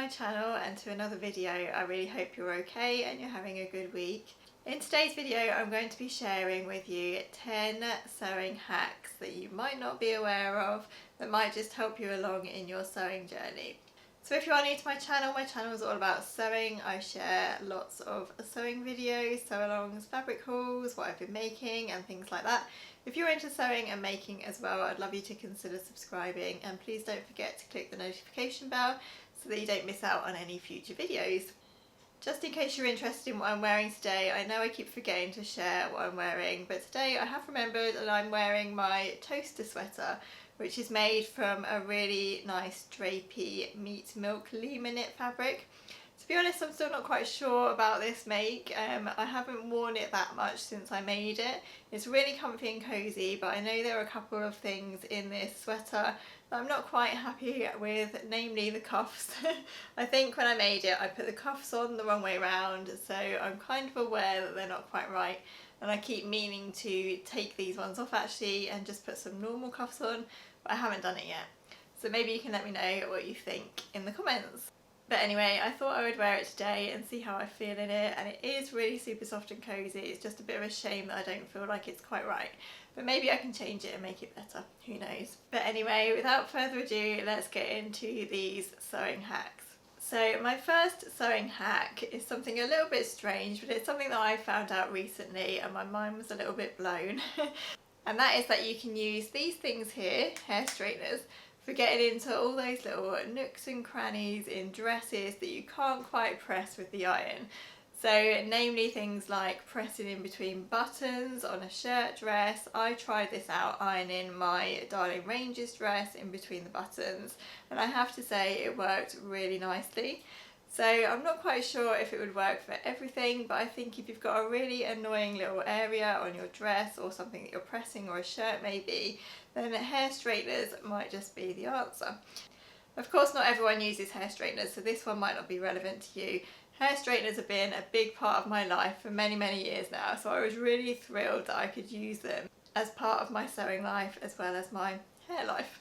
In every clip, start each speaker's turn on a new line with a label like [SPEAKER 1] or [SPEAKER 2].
[SPEAKER 1] my channel and to another video. I really hope you're okay and you're having a good week. In today's video I'm going to be sharing with you 10 sewing hacks that you might not be aware of that might just help you along in your sewing journey. So if you are new to my channel is all about sewing. I share lots of sewing videos, sew-alongs, fabric hauls, what I've been making and things like that. If you're into sewing and making as well, I'd love you to consider subscribing, and please don't forget to click the notification bell so that you don't miss out on any future videos. Just in case you're interested in what I'm wearing today, I know I keep forgetting to share what I'm wearing, but today I have remembered that I'm wearing my toaster sweater, which is made from a really nice drapey meat milk Lima knit fabric. To be honest, I'm still not quite sure about this make. I haven't worn it that much since I made it. It's really comfy and cozy, but I know there are a couple of things in this sweater that I'm not quite happy with, namely the cuffs. I think when I made it I put the cuffs on the wrong way around, so I'm kind of aware that they're not quite right, and I keep meaning to take these ones off actually and just put some normal cuffs on, but I haven't done it yet. So maybe you can let me know what you think in the comments. But anyway, I thought I would wear it today and see how I feel in it, and it is really super soft and cozy. It's just a bit of a shame that I don't feel like it's quite right, but maybe I can change it and make it better, who knows. But anyway, without further ado, let's get into these sewing hacks. So my first sewing hack is something a little bit strange, but it's something that I found out recently and my mind was a little bit blown. And that is that you can use these things here, hair straighteners, for getting into all those little nooks and crannies in dresses that you can't quite press with the iron. So namely things like pressing in between buttons on a shirt dress. I tried this out ironing my Darling Ranges dress in between the buttons, and I have to say it worked really nicely. So I'm not quite sure if it would work for everything, but I think if you've got a really annoying little area on your dress or something that you're pressing, or a shirt maybe, then hair straighteners might just be the answer. Of course not everyone uses hair straighteners, so this one might not be relevant to you. Hair straighteners have been a big part of my life for many years now, so I was really thrilled that I could use them as part of my sewing life as well as my hair life.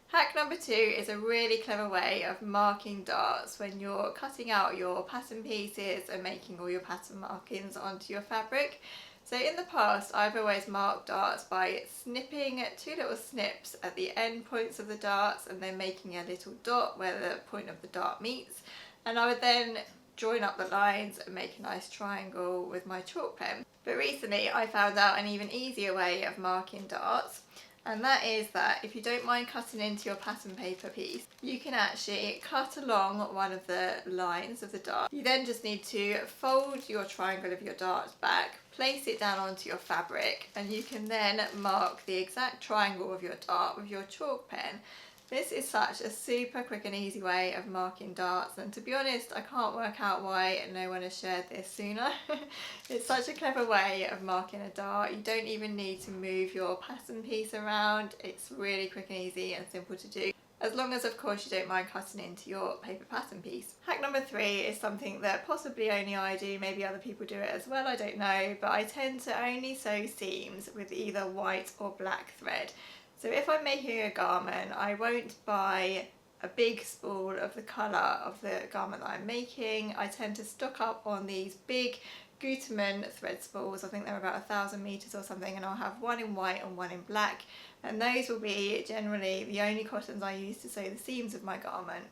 [SPEAKER 1] Hack number 2 is a really clever way of marking darts when you're cutting out your pattern pieces and making all your pattern markings onto your fabric. So in the past I've always marked darts by snipping 2 little snips at the end points of the darts and then making a little dot where the point of the dart meets, and I would then join up the lines and make a nice triangle with my chalk pen. But recently I found out an even easier way of marking darts, and that is that if you don't mind cutting into your pattern paper piece, you can actually cut along one of the lines of the dart. You then just need to fold your triangle of your darts back, place it down onto your fabric, and you can then mark the exact triangle of your dart with your chalk pen. This is such a super quick and easy way of marking darts, and to be honest I can't work out why no one has shared this sooner. It's such a clever way of marking a dart. You don't even need to move your pattern piece around. It's really quick and easy and simple to do, as long as of course you don't mind cutting into your paper pattern piece. Hack number 3 is something that possibly only I do, maybe other people do it as well, I don't know, but I tend to only sew seams with either white or black thread. So if I'm making a garment, I won't buy a big spool of the colour of the garment that I'm making. I tend to stock up on these big Gutermann thread spools. I think they're about 1,000 metres or something, and I'll have one in white and one in black, and those will be generally the only cottons I use to sew the seams of my garment.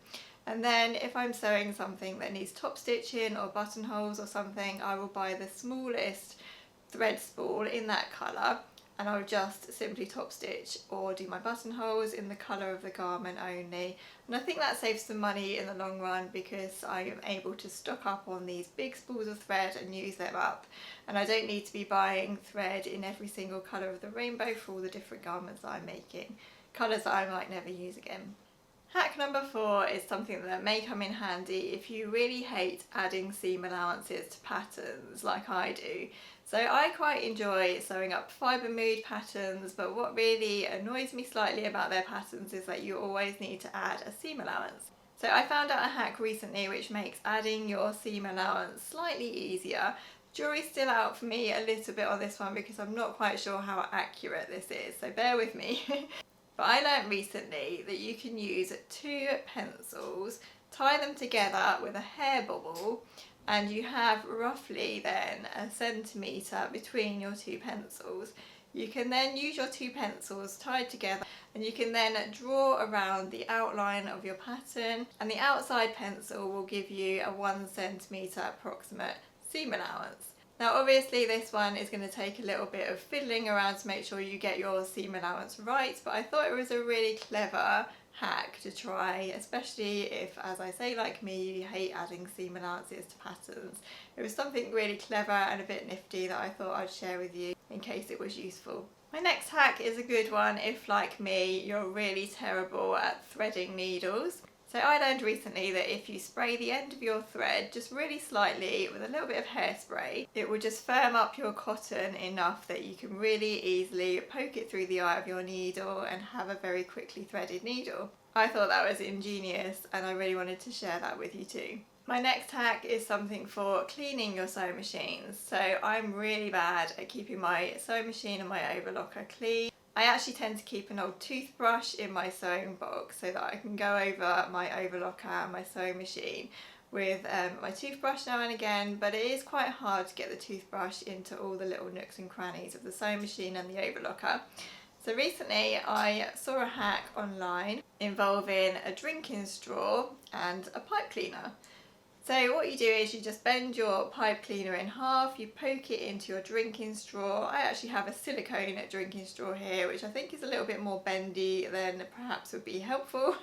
[SPEAKER 1] And then if I'm sewing something that needs top stitching or buttonholes or something, I will buy the smallest thread spool in that colour, and I'll just simply top stitch or do my buttonholes in the colour of the garment only. And I think that saves some money in the long run because I am able to stock up on these big spools of thread and use them up, and I don't need to be buying thread in every single colour of the rainbow for all the different garments that I'm making, colours that I might never use again. Hack number 4 is something that may come in handy if you really hate adding seam allowances to patterns like I do. So I quite enjoy sewing up fibre mood patterns, but what really annoys me slightly about their patterns is that you always need to add a seam allowance. So I found out a hack recently which makes adding your seam allowance slightly easier. Jury's still out for me a little bit on this one because I'm not quite sure how accurate this is, so bear with me. But I learned recently that you can use 2 pencils tie them together with a hair bobble, and you have roughly then a centimetre between your two pencils. You can then use your two pencils tied together, and you can then draw around the outline of your pattern, and the outside pencil will give you a 1 centimetre approximate seam allowance. Now obviously this one is going to take a little bit of fiddling around to make sure you get your seam allowance right, but I thought it was a really clever hack to try, especially if, as I say, like me, you hate adding seam allowances to patterns. It was something really clever and a bit nifty that I thought I'd share with you in case it was useful. My next hack is a good one if, like me, you're really terrible at threading needles. So I learned recently that if you spray the end of your thread just really slightly with a little bit of hairspray, it will just firm up your cotton enough that you can really easily poke it through the eye of your needle and have a very quickly threaded needle. I thought that was ingenious, and I really wanted to share that with you too. My next hack is something for cleaning your sewing machines. So I'm really bad at keeping my sewing machine and my overlocker clean. I actually tend to keep an old toothbrush in my sewing box so that I can go over my overlocker and my sewing machine with my toothbrush now and again, but it is quite hard to get the toothbrush into all the little nooks and crannies of the sewing machine and the overlocker. So recently I saw a hack online involving a drinking straw and a pipe cleaner. So what you do is you just bend your pipe cleaner in half, you poke it into your drinking straw. I actually have a silicone drinking straw here, which I think is a little bit more bendy than perhaps would be helpful.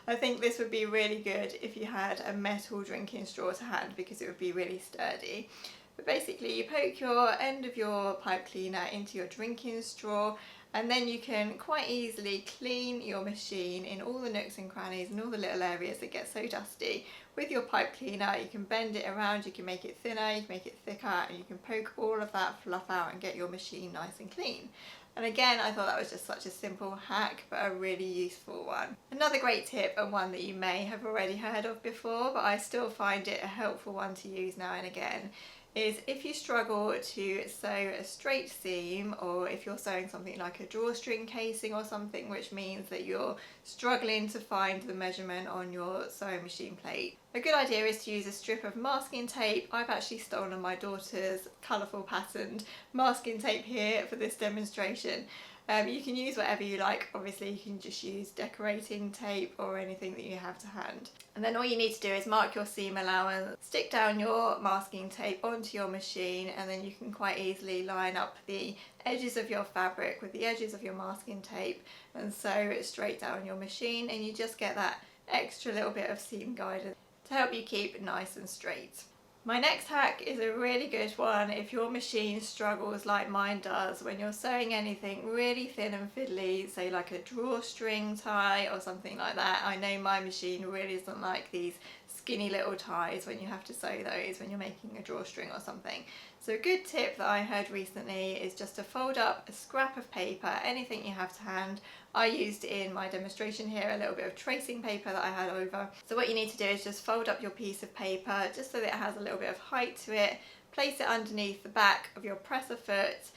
[SPEAKER 1] I think this would be really good if you had a metal drinking straw to hand, because it would be really sturdy. But basically you poke your end of your pipe cleaner into your drinking straw, and then you can quite easily clean your machine in all the nooks and crannies and all the little areas that get so dusty. With your pipe cleaner you can bend it around, you can make it thinner, you can make it thicker, and you can poke all of that fluff out and get your machine nice and clean. And again, I thought that was just such a simple hack, but a really useful one. Another great tip, and one that you may have already heard of before, but I still find it a helpful one to use now and again, is if you struggle to sew a straight seam, or if you're sewing something like a drawstring casing or something, which means that you're struggling to find the measurement on your sewing machine plate, a good idea is to use a strip of masking tape. I've actually stolen my daughter's colourful patterned masking tape here for this demonstration. You can use whatever you like. Obviously you can just use decorating tape or anything that you have to hand. And then all you need to do is mark your seam allowance, stick down your masking tape onto your machine, and then you can quite easily line up the edges of your fabric with the edges of your masking tape and sew it straight down your machine, and you just get that extra little bit of seam guidance to help you keep it nice and straight. My next hack is a really good one if your machine struggles like mine does when you're sewing anything really thin and fiddly, say like a drawstring tie or something like that. I know my machine really doesn't like these skinny little ties when you have to sew those when you're making a drawstring or something. So a good tip that I heard recently is just to fold up a scrap of paper, anything you have to hand. I used in my demonstration here a little bit of tracing paper that I had over. So what you need to do is just fold up your piece of paper just so that it has a little bit of height to it, place it underneath the back of your presser foot,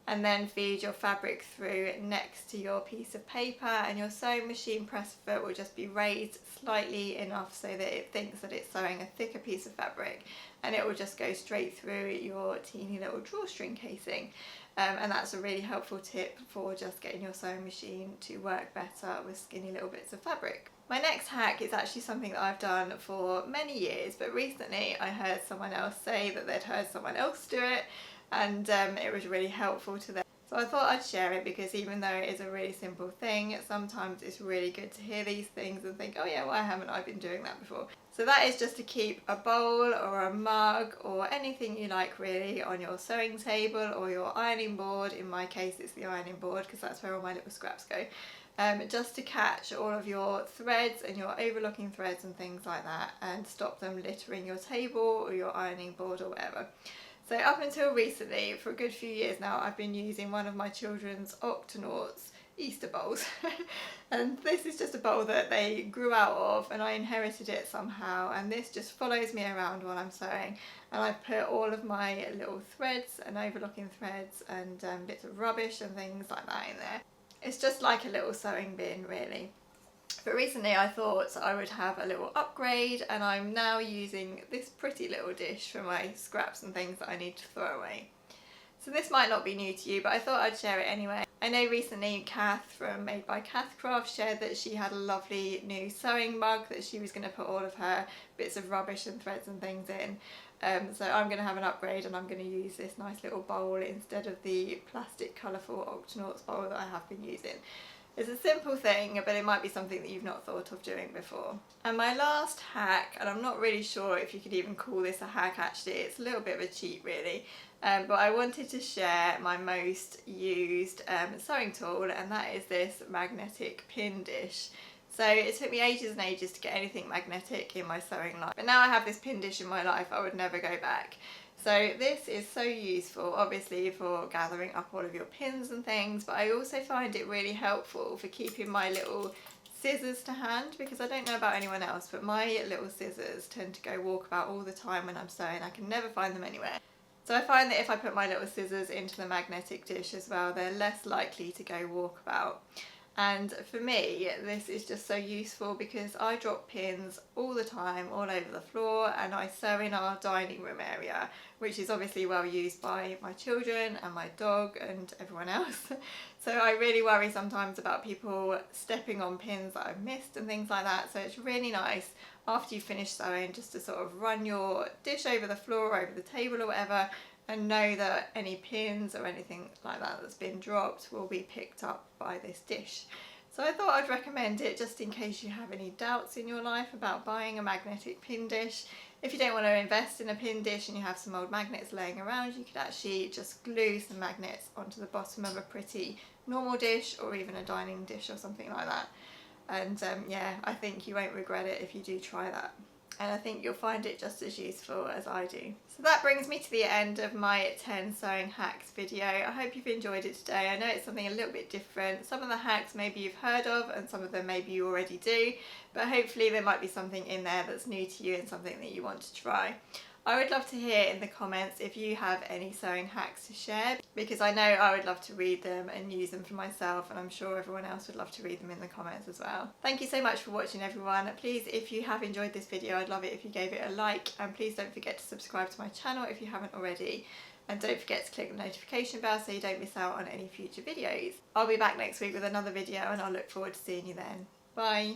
[SPEAKER 1] and then feed your fabric through next to your piece of paper, and your sewing machine presser foot will just be raised slightly enough so that it thinks that it's sewing a thicker piece of fabric, and it will just go straight through your teeny little drawstring casing. And that's a really helpful tip for just getting your sewing machine to work better with skinny little bits of fabric. My next hack is actually something that I've done for many years, but recently I heard someone else say that they'd heard someone else do it, and it was really helpful to them. So I thought I'd share it, because even though it is a really simple thing, sometimes it's really good to hear these things and think, oh yeah, why haven't I been doing that before? So that is just to keep a bowl or a mug or anything you like really on your sewing table or your ironing board. In my case it's the ironing board because that's where all my little scraps go. Just to catch all of your threads and your overlocking threads and things like that, and stop them littering your table or your ironing board or whatever. So up until recently, for a good few years now, I've been using one of my children's Octonauts Easter bowls. And this is just a bowl that they grew out of, and I inherited it somehow, and this just follows me around while I'm sewing, and I put all of my little threads and overlocking threads and bits of rubbish and things like that in there. It's just like a little sewing bin really. But recently I thought I would have a little upgrade, and I'm now using this pretty little dish for my scraps and things that I need to throw away. So this might not be new to you, but I thought I'd share it anyway. I know recently Kath from Made by Kath Craft shared that she had a lovely new sewing mug that she was going to put all of her bits of rubbish and threads and things in. So I'm going to have an upgrade, and I'm going to use this nice little bowl instead of the plastic colourful Octonauts bowl that I have been using. It's a simple thing, but it might be something that you've not thought of doing before. And my last hack, and I'm not really sure if you could even call this a hack actually, it's a little bit of a cheat really, but I wanted to share my most used sewing tool, and that is this magnetic pin dish. So it took me ages and ages to get anything magnetic in my sewing life, but now I have this pin dish in my life, I would never go back. So this is so useful, obviously, for gathering up all of your pins and things, but I also find it really helpful for keeping my little scissors to hand, because I don't know about anyone else, but my little scissors tend to go walkabout all the time when I'm sewing. I can never find them anywhere. So I find that if I put my little scissors into the magnetic dish as well, they're less likely to go walkabout. And for me, this is just so useful because I drop pins all the time, all over the floor, and I sew in our dining room area, which is obviously well used by my children and my dog and everyone else. So I really worry sometimes about people stepping on pins that I've missed and things like that. So it's really nice after you finish sewing just to sort of run your dish over the floor, over the table or whatever, and know that any pins or anything like that that's been dropped will be picked up by this dish. So I thought I'd recommend it just in case you have any doubts in your life about buying a magnetic pin dish. If you don't want to invest in a pin dish and you have some old magnets laying around, you could actually just glue some magnets onto the bottom of a pretty normal dish, or even a dining dish or something like that. And yeah, I think you won't regret it if you do try that. And I think you'll find it just as useful as I do. So that brings me to the end of my 10 sewing hacks video. I hope you've enjoyed it today. I know it's something a little bit different. Some of the hacks maybe you've heard of, and some of them maybe you already do, but hopefully there might be something in there that's new to you and something that you want to try. I would love to hear in the comments if you have any sewing hacks to share, because I know I would love to read them and use them for myself, and I'm sure everyone else would love to read them in the comments as well. Thank you so much for watching, everyone. Please, if you have enjoyed this video, I'd love it if you gave it a like, and please don't forget to subscribe to my channel if you haven't already, and don't forget to click the notification bell so you don't miss out on any future videos. I'll be back next week with another video, and I'll look forward to seeing you then. Bye!